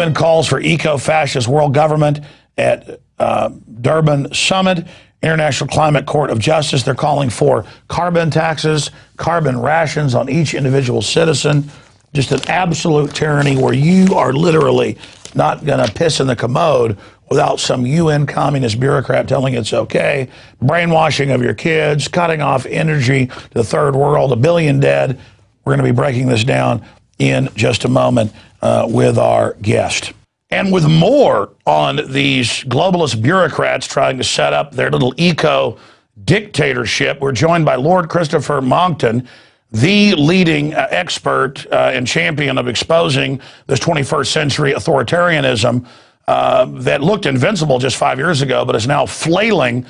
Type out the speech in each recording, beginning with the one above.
UN calls for eco-fascist world government at Durbin summit. International Climate Court of Justice, they're calling for carbon taxes, carbon rations on each individual citizen. Just an absolute tyranny where you are literally not going to piss in the commode without some UN communist bureaucrat telling it's okay. Brainwashing of your kids, cutting off energy to the third world, 1 billion dead. We're going to be breaking this down in just a moment with our guest. And with more on these globalist bureaucrats trying to set up their little eco-dictatorship, we're joined by Lord Christopher Monckton, the leading expert and champion of exposing this 21st century authoritarianism that looked invincible just 5 years ago, but is now flailing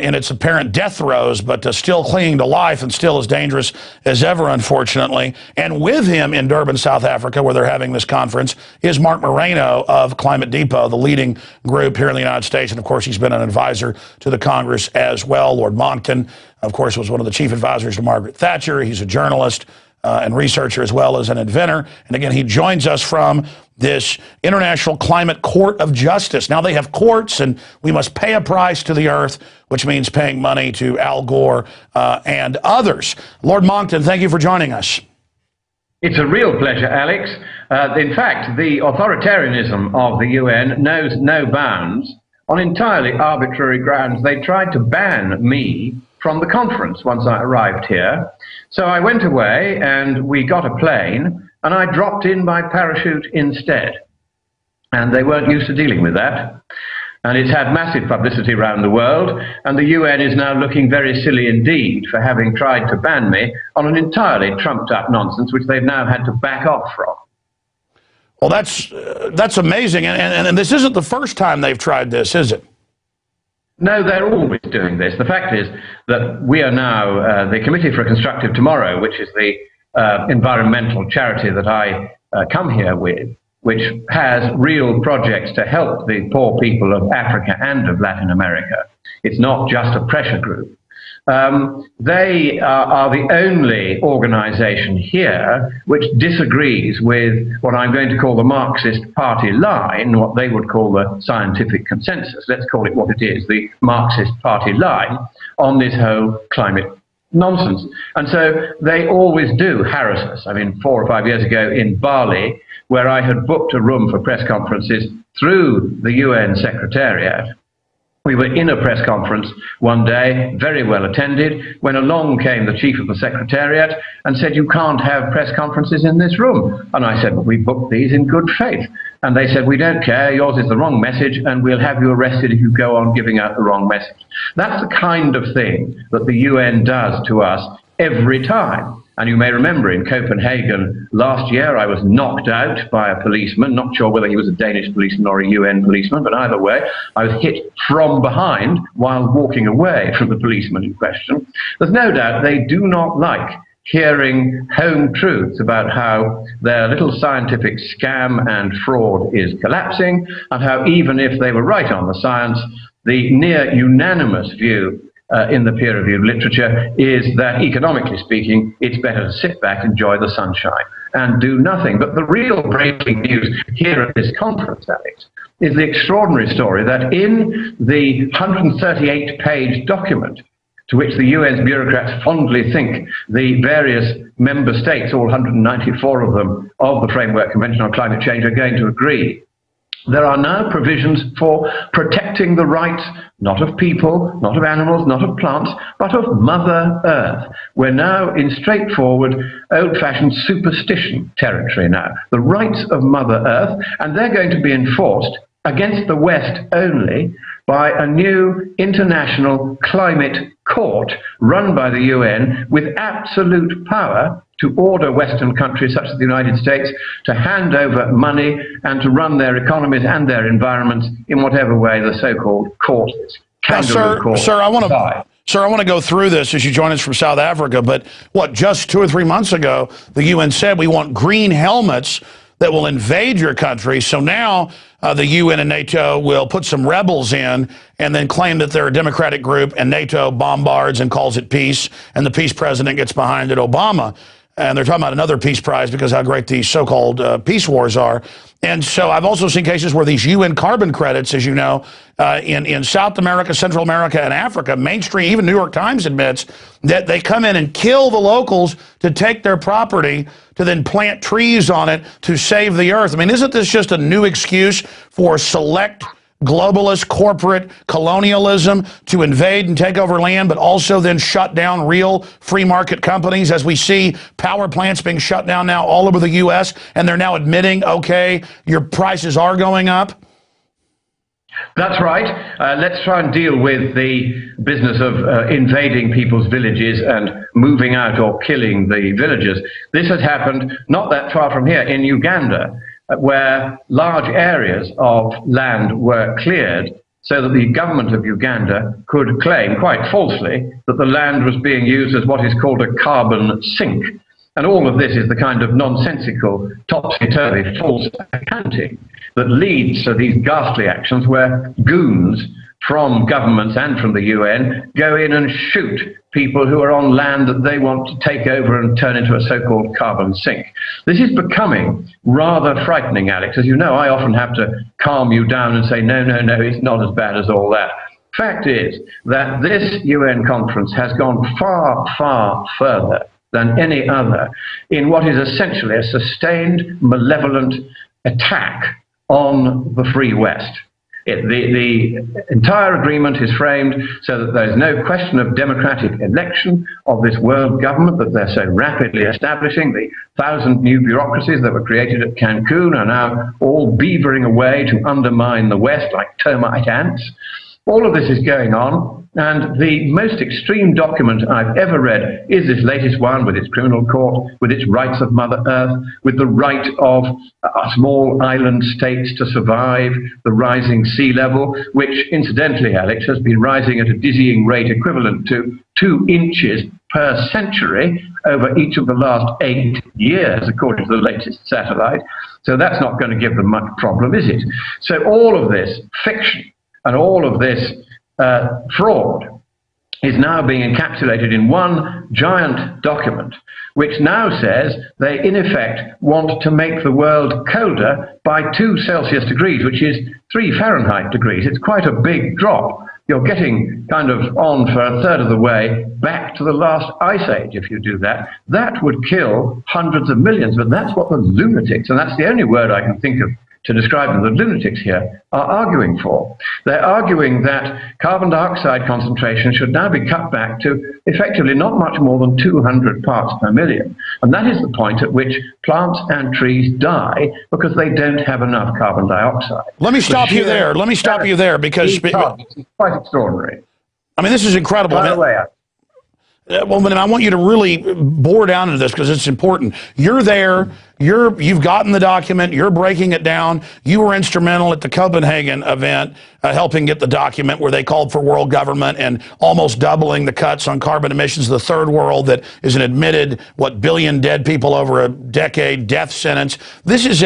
in its apparent death throes, but still clinging to life and still as dangerous as ever, unfortunately. And with him in Durbin, South Africa, where they're having this conference, is Mark Morano of Climate Depot, the leading group here in the United States. And, of course, he's been an advisor to the Congress as well. Lord Monckton, of course, was one of the chief advisors to Margaret Thatcher. He's a journalist and researcher as well as an inventor. And, again, he joins us from this International Climate Court of Justice. Now they have courts, and we must pay a price to the earth, which means paying money to Al Gore and others. Lord Monckton, thank you for joining us. It's a real pleasure, Alex. In fact, the authoritarianism of the UN knows no bounds. On entirely arbitrary grounds, they tried to ban me from the conference once I arrived here. So I went away and we got a plane and I dropped in by parachute instead. And they weren't used to dealing with that. And it's had massive publicity around the world, and the UN is now looking very silly indeed for having tried to ban me on an entirely trumped-up nonsense, which they've now had to back off from. Well, that's amazing, and this isn't the first time they've tried this, is it? No, they're always doing this. The fact is that we are now the Committee for a Constructive Tomorrow, which is the environmental charity that I come here with, which has real projects to help the poor people of Africa and of Latin America. It's not just a pressure group. They are the only organization here which disagrees with what I'm going to call the Marxist party line, what they would call the scientific consensus. Let's call it what it is, the Marxist party line on this whole climate nonsense. And so they always do harass us. I mean, 4 or 5 years ago in Bali, where I had booked a room for press conferences through the UN Secretariat, we were in a press conference one day, very well attended, when along came the chief of the Secretariat and said, "You can't have press conferences in this room." And I said, "Well, we booked these in good faith." And they said, "We don't care, yours is the wrong message, and we'll have you arrested if you go on giving out the wrong message." That's the kind of thing that the UN does to us every time. And you may remember in Copenhagen last year, I was knocked out by a policeman, not sure whether he was a Danish policeman or a UN policeman, but either way, I was hit from behind while walking away from the policeman in question. There's no doubt they do not like hearing home truths about how their little scientific scam and fraud is collapsing, and how even if they were right on the science, the near unanimous view in the peer-reviewed literature is that, economically speaking, it's better to sit back, enjoy the sunshine, and do nothing. But the real breaking news here at this conference, Alex, is the extraordinary story that in the 138-page document to which the UN's bureaucrats fondly think the various member states, all 194 of them, of the Framework Convention on Climate Change are going to agree, there are now provisions for protecting the rights, not of people, not of animals, not of plants, but of Mother Earth. We're now in straightforward, old-fashioned superstition territory now. The rights of Mother Earth, and they're going to be enforced against the West only by a new international climate court run by the UN with absolute power to order Western countries such as the United States to hand over money and to run their economies and their environments in whatever way the so-called court is. Sir, I want to go through this as you join us from South Africa, but what, just 2 or 3 months ago, the UN said we want green helmets that will invade your country. So now the UN and NATO will put some rebels in and then claim that they're a democratic group, and NATO bombards and calls it peace, and the peace president gets behind it, Obama. And they're talking about another peace prize because how great these so-called peace wars are. And so I've also seen cases where these UN carbon credits, as you know, in South America, Central America, and Africa, mainstream, even New York Times admits that they come in and kill the locals to take their property to then plant trees on it to save the earth. I mean, isn't this just a new excuse for select globalist corporate colonialism to invade and take over land, but also then shut down real free market companies, as we see power plants being shut down now all over the U.S., and they're now admitting, okay, your prices are going up? That's right. Let's try and deal with the business of invading people's villages and moving out or killing the villagers. This has happened not that far from here in Uganda, where large areas of land were cleared so that the government of Uganda could claim, quite falsely, that the land was being used as what is called a carbon sink. And all of this is the kind of nonsensical, topsy-turvy, false accounting that leads to these ghastly actions where goons from governments and from the UN go in and shoot people who are on land that they want to take over and turn into a so-called carbon sink. This is becoming rather frightening, Alex. As you know, I often have to calm you down and say, no, no, no, it's not as bad as all that. Fact is that this UN conference has gone far, far further than any other in what is essentially a sustained, malevolent attack on the Free West. The entire agreement is framed so that there is no question of democratic election of this world government that they're so rapidly establishing. The 1,000 new bureaucracies that were created at Cancun are now all beavering away to undermine the West like termite ants. All of this is going on, and the most extreme document I've ever read is this latest one, with its criminal court, with its rights of Mother Earth, with the right of small island states to survive the rising sea level, which, incidentally, Alex, has been rising at a dizzying rate equivalent to 2 inches per century over each of the last 8 years, according to the latest satellite. So that's not going to give them much problem, is it? So all of this fiction and all of this fraud is now being encapsulated in one giant document, which now says they, in effect, want to make the world colder by 2 Celsius degrees, which is 3 Fahrenheit degrees. It's quite a big drop. You're getting kind of on for a third of the way back to the last ice age if you do that. That would kill hundreds of millions, but that's what the lunatics, and that's the only word I can think of to describe them, the lunatics here, are arguing for. They're arguing that carbon dioxide concentration should now be cut back to effectively not much more than 200 parts per million. And that is the point at which plants and trees die because they don't have enough carbon dioxide. Let me stop you there. Let me stop you there because it's quite extraordinary. I mean, this is incredible. By the way, well, I want you to really bore down into this because it's important. You're there. You've gotten the document. You're breaking it down. You were instrumental at the Copenhagen event, helping get the document where they called for world government and almost doubling the cuts on carbon emissions. The third world that is an admitted, billion dead people over a decade, death sentence. This is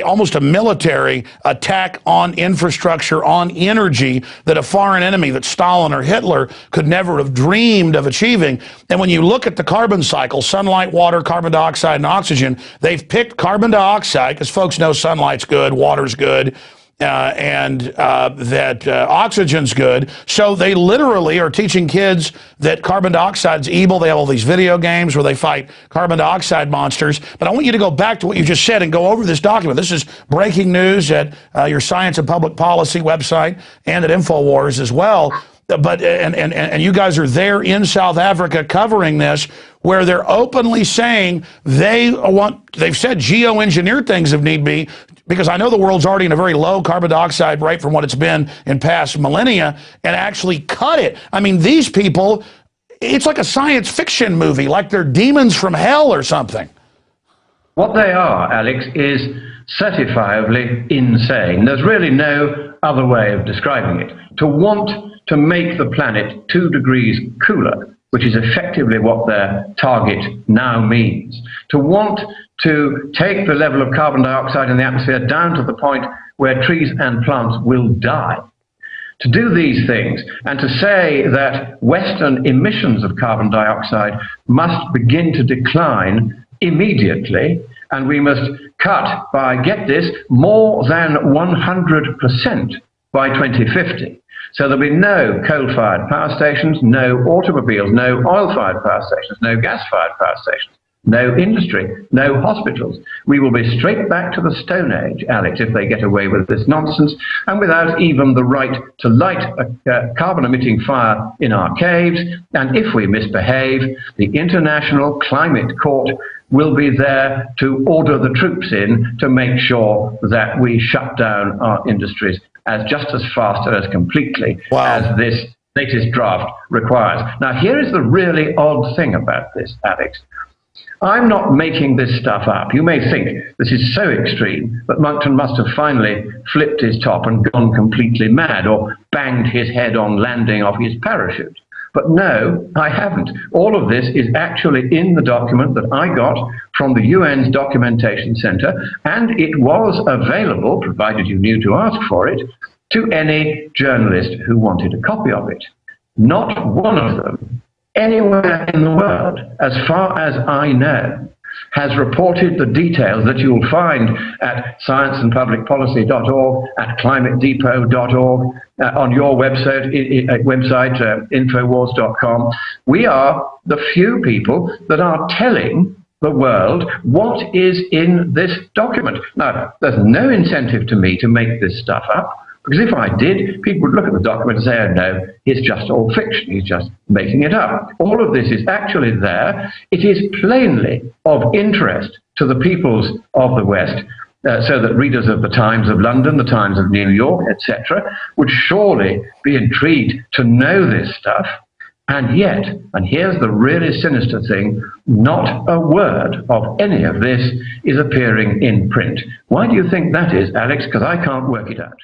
almost a military attack on infrastructure, on energy that a foreign enemy that Stalin or Hitler could never have dreamed of achieving. And when you look at the carbon cycle, sunlight, water, carbon dioxide, and oxygen, they've picked carbon dioxide because folks know sunlight's good, water's good, and that oxygen's good. So they literally are teaching kids that carbon dioxide's evil. They have all these video games where they fight carbon dioxide monsters. But I want you to go back to what you just said and go over this document. This is breaking news at your Science and Public Policy website and at Infowars as well. But and you guys are there in South Africa covering this, where they're openly saying they've said geoengineer things if need be, because I know the world's already in a very low carbon dioxide rate from what it's been in past millennia, and actually cut it. I mean, these people, it's like a science fiction movie, like they're demons from hell or something. What they are, Alex, is certifiably insane. There's really no other way of describing it. To want to make the planet 2 degrees cooler, which is effectively what their target now means. To want to take the level of carbon dioxide in the atmosphere down to the point where trees and plants will die. To do these things and to say that Western emissions of carbon dioxide must begin to decline immediately And we must cut by, get this, more than 100% by 2050. So there'll be no coal-fired power stations, no automobiles, no oil-fired power stations, no gas-fired power stations, no industry, no hospitals. We will be straight back to the Stone Age, Alex, if they get away with this nonsense, and without even the right to light a carbon-emitting fire in our caves. And if we misbehave, the International Climate Court will be there to order the troops in to make sure that we shut down our industries just as fast and as completely as this latest draft requires. Now, here is the really odd thing about this, Alex. I'm not making this stuff up. You may think this is so extreme that Monckton must have finally flipped his top and gone completely mad, or banged his head on landing off his parachute. But no, I haven't. All of this is actually in the document that I got from the UN's Documentation Center, and it was available, provided you knew to ask for it, to any journalist who wanted a copy of it. Not one of them, anywhere in the world, as far as I know, has reported the details that you'll find at scienceandpublicpolicy.org, at climatedepot.org, on your website, Infowars.com. We are the few people that are telling the world what is in this document. Now, there's no incentive to me to make this stuff up, because if I did, people would look at the document and say, oh no, it's just all fiction, he's just making it up. All of this is actually there. It is plainly of interest to the peoples of the West, so that readers of the Times of London, the Times of New York, etc., would surely be intrigued to know this stuff. And yet, and here's the really sinister thing, not a word of any of this is appearing in print. Why do you think that is, Alex? Because I can't work it out.